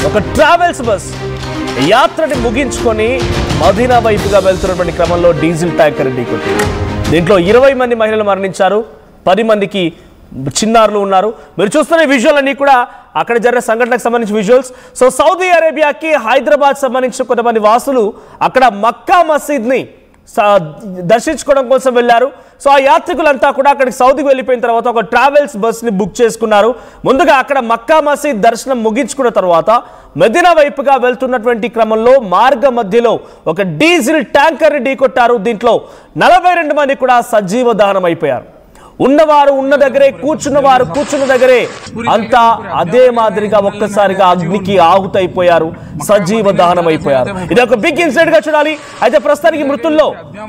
ఒక travels bus యాత్రని ముగించుకొని మదీనా వైపుగా వెళ్తున్నటువంటి క్రమంలో డీజిల్ ట్యాంకర్ ఢీకొట్టింది. దీంట్లో 20 మంది మహిళలు మరణించారు, 10 మందికి చిన్నారులు ఉన్నారు. మీరు చూస్తున్న విజువల్ అన్ని కూడా అక్కడ జరిగిన సంఘటనకు సంబంధించిన విజువల్స్. సో సౌదీ అరేబియాకి హైదరాబాద్ సంబంధించిన కొంతమంది వాసులు అక్కడ మక్కా మసీద్ని దర్శించుకోవడం కోసం వెళ్ళారు. సో ఆ యాత్రికులంతా కూడా అక్కడికి సౌదీకి వెళ్ళిపోయిన తర్వాత ఒక ట్రావెల్స్ బస్ని బుక్ చేసుకున్నారు. ముందుగా అక్కడ మక్కా మసీద్ దర్శనం ముగించుకున్న తర్వాత మదీనా వైపుగా వెళ్తున్నటువంటి క్రమంలో మార్గ మధ్యలో ఒక డీజిల్ ట్యాంకర్ని ఢీకొట్టారు. దీంట్లో 42 మంది కూడా సజీవ దహనం అయిపోయారు. ఉన్నవారు ఉన్న దగ్గరే, కూర్చున్నవారు కూర్చున్న దగ్గరే అంతా అదే మాదిరిగా ఒక్కసారిగా అగ్నికి ఆహుతైపోయారు, సజీవ దహనం అయిపోయారు. ఇది ఒక బిగ్ ఇన్సిడెంట్ గా చూడాలి. అయితే ప్రస్తుతానికి మృతుల్లో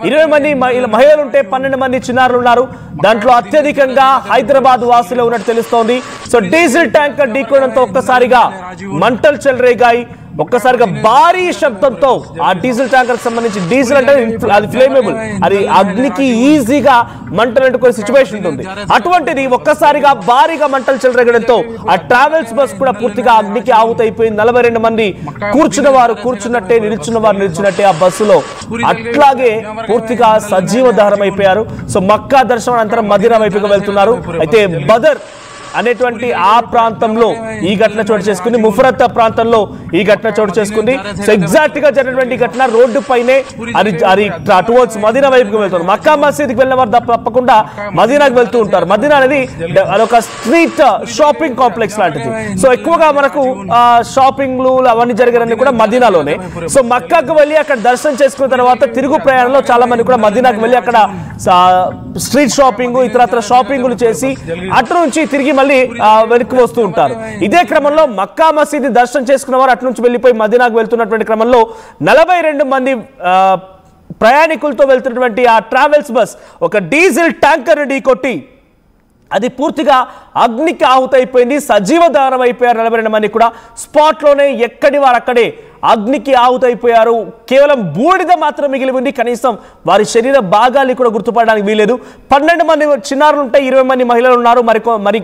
20 మంది మహిళలు ఉంటే 12 మంది చిన్నారులు ఉన్నారు. దాంట్లో అత్యధికంగా హైదరాబాద్ వాసులు ఉన్నట్టు తెలుస్తోంది. సో డీజిల్ ట్యాంకర్ ఢీకొనడంతో ఒక్కసారిగా మంటలు చెలరేగాయి. ఒక్కసారిగా భారీ శబ్దంతో ఆ డీజిల్ ట్యాంకర్ సంబంధించి, డీజిల్ అంటే అది ఫ్లేమబుల్, అది అగ్నికి ఈజీగా మంటలు అంటుకునే సిచ్యువేషన్ ఉంటుంది. అటువంటిది ఒక్కసారిగా భారీగా మంటలు చెలరేగడంతో ఆ ట్రావెల్స్ బస్ కూడా పూర్తిగా అగ్నికి ఆహుతైపోయింది. 42 మంది కూర్చున్న వారు కూర్చున్నట్టే, నిల్చున్న వారు నిల్చున్నట్టే ఆ బస్సులో అట్లాగే పూర్తిగా సజీవ దహనం అయిపోయారు. సో మక్కా దర్శనం అనంతరం మదీనా వైపుగా వెళ్తున్నారు. అయితే బదర్ అనేటువంటి ఆ ప్రాంతంలో ఈ ఘటన చోటు చేసుకుంది. ముఫరత్ ప్రాంతంలో ఈ ఘటన చోటు చేసుకుంది. సో ఎగ్జాక్ట్ గా జరిగినటువంటి ఘటన రోడ్డు పైనే అది టువర్డ్స్ మదీనా వైపుకి వెళ్తారు. మక్కా మసీద్కి వెళ్ళిన వారు తప్పకుండా మదీనాకి వెళ్తూ ఉంటారు. మదీనా అనేది అదొక స్ట్రీట్ షాపింగ్ కాంప్లెక్స్ లాంటిది. సో ఎక్కువగా మనకు షాపింగ్లు అవన్నీ జరిగినవి కూడా మదీనాలోనే. సో మక్కాకు వెళ్ళి అక్కడ దర్శనం చేసుకున్న తర్వాత తిరుగు ప్రయాణంలో చాలా మంది కూడా మదీనాకు వెళ్ళి అక్కడ స్ట్రీట్ షాపింగ్, ఇతరత్ర షాపింగ్లు చేసి అటు నుంచి తిరిగి మళ్ళీ వెనక్కి వస్తూ ఉంటారు. ఇదే క్రమంలో మక్కా మసీద్ దర్శనం చేసుకున్న వారు అటు నుంచి వెళ్ళిపోయి మదీనాకు వెళ్తున్నటువంటి క్రమంలో 42 మంది ప్రయాణికులతో వెళ్తున్నటువంటి ఆ ట్రావెల్స్ బస్ ఒక డీజిల్ ట్యాంకర్ ఢీకొట్టి అది పూర్తిగా అగ్నికి ఆహుతైపోయింది. సజీవ దహనం అయిపోయారు. 42 మంది కూడా స్పాట్లోనే ఎక్కడి వారు అక్కడే అగ్నికి ఆహుతైపోయారు. కేవలం బూడిద మాత్రం మిగిలి ఉంది. కనీసం వారి శరీర భాగాలు కూడా గుర్తుపడడానికి వీలేదు. 12 మంది చిన్నారులు ఉంటాయి, 20 మంది మహిళలు ఉన్నారు, మరి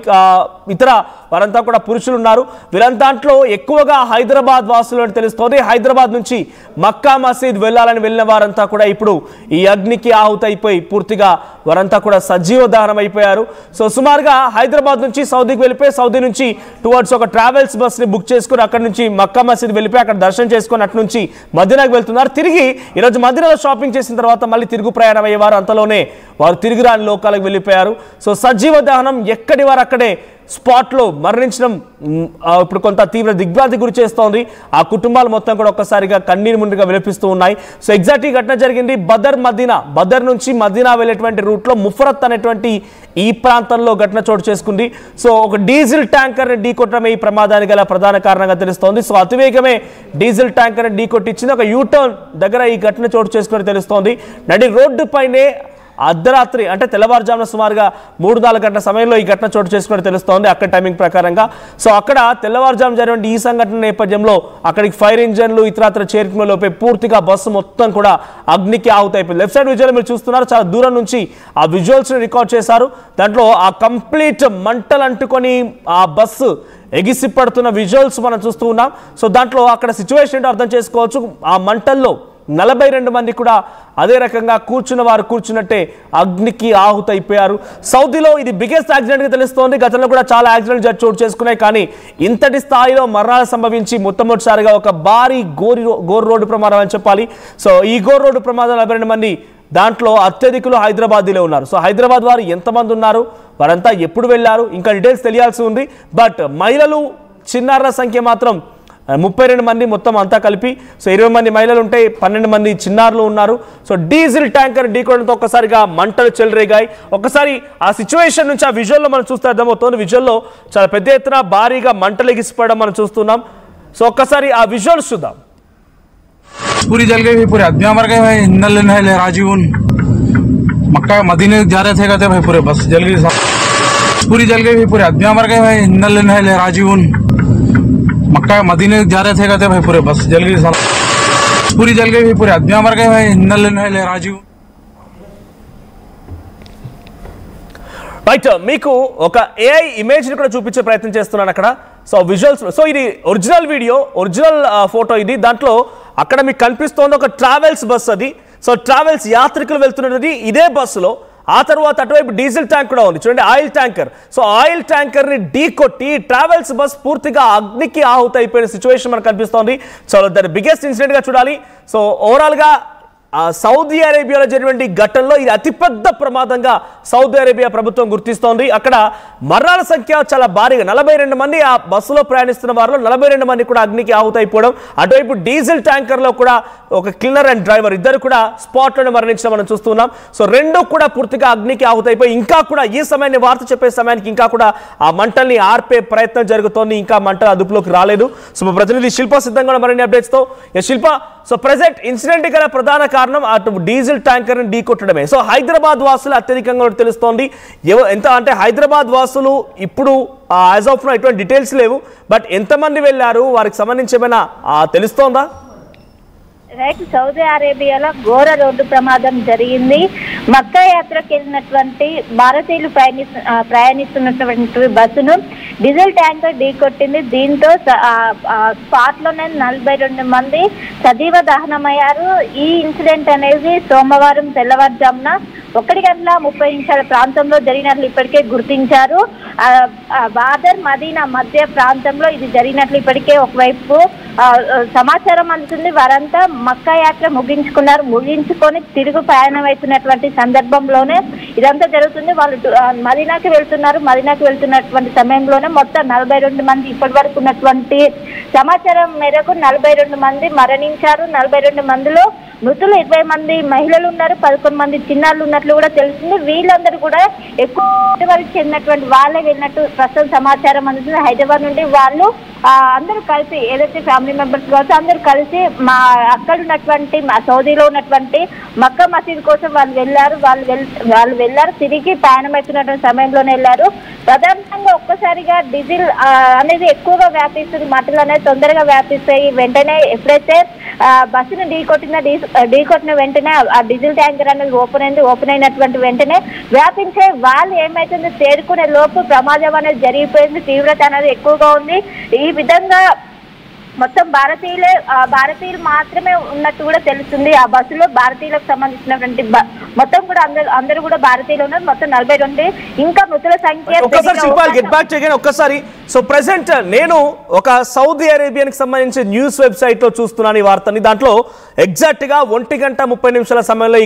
ఇతర వారంతా కూడా పురుషులు ఉన్నారు. వీరంతాంట్లో ఎక్కువగా హైదరాబాద్ వాసులు అని తెలుస్తోంది. హైదరాబాద్ నుంచి మక్కా మసీద్ వెళ్ళాలని వెళ్ళిన వారంతా కూడా ఇప్పుడు ఈ అగ్నికి ఆహుతైపోయి పూర్తిగా వారంతా కూడా సజీవ దహనం అయిపోయారు. సో సుమారుగా హైదరాబాద్ నుంచి సౌదీకి వెళ్ళిపోయి, సౌదీ నుంచి టువర్డ్స్ ఒక ట్రావెల్స్ బస్ని బుక్ చేసుకుని అక్కడ నుంచి మక్కా మసీద్ వెళ్ళిపోయి అక్కడ దర్శనం చేసుకొని అటు నుంచి మదీనాకు వెళ్తున్నారు. తిరిగి ఈరోజు మదీనాలో షాపింగ్ చేసిన తర్వాత మళ్ళీ తిరుగు ప్రయాణం అయ్యేవారు. అంతలోనే వారు తిరిగి రాని లోకాలకు వెళ్ళిపోయారు. సో సజీవ దహనం ఎక్కడి వారు అక్కడే స్పాట్లో మరణించడం ఇప్పుడు కొంత తీవ్ర దిగ్భ్రాంతి గురి చేస్తోంది. ఆ కుటుంబాలు మొత్తం కూడా ఒక్కసారిగా కన్నీరు ముందుగా విలపిస్తూ ఉన్నాయి. సో ఎగ్జాక్ట్ ఈ ఘటన జరిగింది బదర్ నుంచి మదీనా వెళ్ళేటువంటి రూట్లో ముఫరత్ అనేటువంటి ఈ ప్రాంతంలో ఘటన చోటు చేసుకుంది. సో ఒక డీజిల్ ట్యాంకర్ ఢీకొట్టడమే ఈ ప్రమాదానికి గల ప్రధాన కారణంగా తెలుస్తోంది. సో అతివేగమే డీజిల్ ట్యాంకర్ ఢీకొట్టించింది. ఒక యూటర్న్ దగ్గర ఈ ఘటన చోటు చేసుకుని తెలుస్తోంది. నడి రోడ్డు పైనే అర్ధరాత్రి అంటే తెల్లవారుజామున సుమారుగా 3-4 గంటల సమయంలో ఈ ఘటన చోటు చేసుకుని తెలుస్తోంది అక్కడ టైమింగ్ ప్రకారంగా. సో అక్కడ తెల్లవారుజాము జరిగిన ఈ సంఘటన నేపథ్యంలో అక్కడికి ఫైర్ ఇంజన్లు ఇతరత్ర చేరుకునేలోపే పూర్తిగా బస్సు మొత్తం కూడా అగ్నికి ఆహుతైపోయింది. లెఫ్ట్ సైడ్ విజువల్ మీరు చూస్తున్నారు, చాలా దూరం నుంచి ఆ విజువల్స్ రికార్డ్ చేశారు. దాంట్లో ఆ కంప్లీట్ మంటలు అంటుకొని ఆ బస్సు ఎగిసి పడుతున్న విజువల్స్ మనం చూస్తూ ఉన్నాం. సో దాంట్లో అక్కడ సిచ్యువేషన్ ఏంటో అర్థం చేసుకోవచ్చు. ఆ మంటల్లో 42 మంది కూడా అదే రకంగా కూర్చున్న వారు కూర్చున్నట్టే అగ్నికి ఆహుతైపోయారు. సౌదీలో ఇది బిగ్గెస్ట్ యాక్సిడెంట్గా తెలుస్తోంది. గతంలో కూడా చాలా యాక్సిడెంట్ చోటు చేసుకున్నాయి, కానీ ఇంతటి స్థాయిలో మరణాలు సంభవించి మొట్టమొదటిసారిగా ఒక భారీ గోరు రోడ్డు ప్రమాదం అని చెప్పాలి. సో ఈ గోరు రోడ్డు ప్రమాదం 42 మంది, దాంట్లో అత్యధికులు హైదరాబాద్లో ఉన్నారు. సో హైదరాబాద్ వారు ఎంతమంది ఉన్నారు, వారంతా ఎప్పుడు వెళ్ళారు, ఇంకా డీటెయిల్స్ తెలియాల్సి ఉంది. బట్ మహిళలు చిన్నారుల సంఖ్య మాత్రం 32 మంది మొత్తం అంతా కలిపి. సో 20 మంది మహిళలు ఉంటే 12 మంది చిన్నారులు ఉన్నారు. సో డీజిల్ ట్యాంకర్ ఢీకొనడంతో ఒక్కసారిగా మంటలు చెలరేగాయి. ఒక్కసారి ఆ సిచ్యువేషన్ నుంచి ఆ విజువల్లో మనం చూస్తే అర్థమవుతుంది. విజువల్లో చాలా పెద్ద ఎత్తున భారీగా మంటలు ఎగిసిపోవడం మనం చూస్తున్నాం. సో ఒక్కసారి ఆ విజువల్స్ చూద్దాం. पूरी जल गई, पूरे आदमी मर गए भाई. इन्ना लेना है राजीवन मक्का मदीने जा रहे थे, कहते भाई पूरे बस जल गई, पूरी जल गई, पूरे आदमी मर गए भाई. इन्ना लेना है राजीवन मक्का मदीने जा रहे थे, कहते भाई पूरे बस जल गई, पूरी जल गई, पूरे आदमी मर गए भाई. इन्ना लेना है राजीवन. రైట్, మీకు ఒక ఏఐ ఇమేజ్ని కూడా చూపించే ప్రయత్నం చేస్తున్నాను. అక్కడ సో విజువల్స్, సో ఇది ఒరిజినల్ వీడియో, ఒరిజినల్ ఫోటో ఇది. దాంట్లో అక్కడ మీకు కనిపిస్తోంది ఒక ట్రావెల్స్ బస్ అది. సో ట్రావెల్స్ యాత్రికులు వెళ్తున్నది ఇదే బస్సులో. ఆ తర్వాత అటువైపు డీజిల్ ట్యాంక్ కూడా ఉంది చూడండి, ఆయిల్ ట్యాంకర్. సో ఆయిల్ ట్యాంకర్ని ఢీ కొట్టి ట్రావెల్స్ బస్ పూర్తిగా అగ్నికి ఆహుతి అయిపోయిన సిచ్యువేషన్ మనకు కనిపిస్తోంది. సో దాని బిగ్గెస్ట్ ఇన్సిడెంట్గా చూడాలి. సో ఓవరాల్గా సౌదీ అరేబియాలో జరిగినటువంటి ఘటనలో ఇది అతిపెద్ద ప్రమాదంగా సౌదీ అరేబియా ప్రభుత్వం గుర్తిస్తోంది. అక్కడ మరణాల సంఖ్య చాలా భారీగా 42 మంది ఆ బస్సులో ప్రయాణిస్తున్న వారిలో 42 మంది కూడా అగ్నికి ఆహుతి అయిపోవడం. అటువైపు డీజిల్ ట్యాంకర్లో కూడా ఒక క్లీనర్ అండ్ డ్రైవర్ ఇద్దరు కూడా స్పాట్లోనే మరణించడం మనం చూస్తున్నాం. సో రెండు కూడా పూర్తిగా అగ్నికి ఆహుతి అయిపోయి ఇంకా కూడా ఈ సమయాన్ని వార్త చెప్పే సమయానికి ఇంకా కూడా ఆ మంటల్ని ఆర్పే ప్రయత్నం జరుగుతోంది. ఇంకా మంటలు అదుపులోకి రాలేదు. సో మా ప్రతినిధి శిల్ప సిద్ధంగా మరిన్ని అప్డేట్స్తో. శిల్ప, సో ప్రెసెంట్ ఇన్సిడెంట్ గల ప్రధాన కారణం అటు డీజిల్ ట్యాంకర్ని ఢీ కొట్టడమే. సో హైదరాబాద్ వాసులు అత్యధికంగా తెలుస్తోంది. ఎంత అంటే హైదరాబాద్ వాసులు ఇప్పుడు యాజ్ ఆఫ్ నో ఎటువంటి డీటెయిల్స్ లేవు, బట్ ఎంతమంది వెళ్ళారు, వారికి సంబంధించి ఏమైనా తెలుస్తోందా? రైట్, సౌదీ అరేబియాలో ఘోర రోడ్డు ప్రమాదం జరిగింది. మక్కా యాత్రకు వెళ్ళినటువంటి భారతీయులు ప్రయాణిస్తున్నటువంటి బస్సును డీజిల్ ట్యాంకర్ ఢీకొట్టింది. దీంతో స్పాట్ లోనే 42 మంది సజీవ దహనమయ్యారు. ఈ ఇన్సిడెంట్ అనేది సోమవారం తెల్లవారుజామున 1:30 ప్రాంతంలో జరిగినట్లు ఇప్పటికే గుర్తించారు. బాదర్ మదీనా మధ్య ప్రాంతంలో ఇది జరిగినట్లు ఇప్పటికే ఒకవైపు సమాచారం అందుతుంది. వారంతా మక్కా యాత్ర ముగించుకొని తిరుగు ప్రయాణం అవుతున్నటువంటి సందర్భంలోనే ఇదంతా జరుగుతుంది. వాళ్ళు మదీనాకి వెళ్తున్నటువంటి సమయంలోనే మొత్తం 42 మంది ఇప్పటి వరకు ఉన్నటువంటి సమాచారం మేరకు 42 మంది మరణించారు. 42 మందిలో మృతులు 20 మంది మహిళలు ఉన్నారు, 11 మంది చిన్నారులు ఉన్నట్లు కూడా తెలుస్తుంది. వీళ్ళందరూ కూడా ఎక్కువ వరకు చెందినటువంటి వాళ్ళే వెళ్ళినట్టు ప్రస్తుతం సమాచారం అందుతుంది. హైదరాబాద్ నుండి వాళ్ళు అందరూ కలిసి ఏదైతే ఫ్యామిలీ మెంబర్స్ కావచ్చు అందరూ కలిసి అక్కడ ఉన్నటువంటి సౌదీలో ఉన్నటువంటి మక్కా మసీద్ కోసం వాళ్ళు వెళ్ళారు. తిరిగి ప్రయాణం అవుతున్నటువంటి సమయంలోనే వెళ్ళారు. ప్రధానంగా ఒక్కసారిగా డీజిల్ అనేది ఎక్కువగా వ్యాపిస్తుంది, మంటలు అనేది తొందరగా వ్యాపిస్తాయి. వెంటనే ఎప్పుడైతే బస్సును ఢీకొట్టిన వెంటనే ఆ డీజిల్ ట్యాంకర్ అనేది ఓపెన్ అయినటువంటి వెంటనే వ్యాపించే వాళ్ళు ఏమైతుంది తేరుకునే లోపు ప్రమాదం అనేది జరిగిపోయింది. తీవ్రత అనేది ఎక్కువగా ఉంది. ఈ విధంగా మొత్తం భారతీయులు మాత్రమే ఉన్నట్టు కూడా తెలుస్తుంది. ఆ బస్సులో భారతీయులకు సంబంధించినటువంటి మొత్తం కూడా అందరూ కూడా భారతీయులు ఉన్నారు. మొత్తం 42. ఇంకా మృతుల సంఖ్య ఒక్కసారి. సో ప్రెసెంట్ నేను ఒక సౌదీ అరేబియాకి సంబంధించి న్యూస్ వెబ్సైట్ లో చూస్తున్నాను ఈ వార్తని. దాంట్లో ఎగ్జాక్ట్ గా 1:30 సమయంలో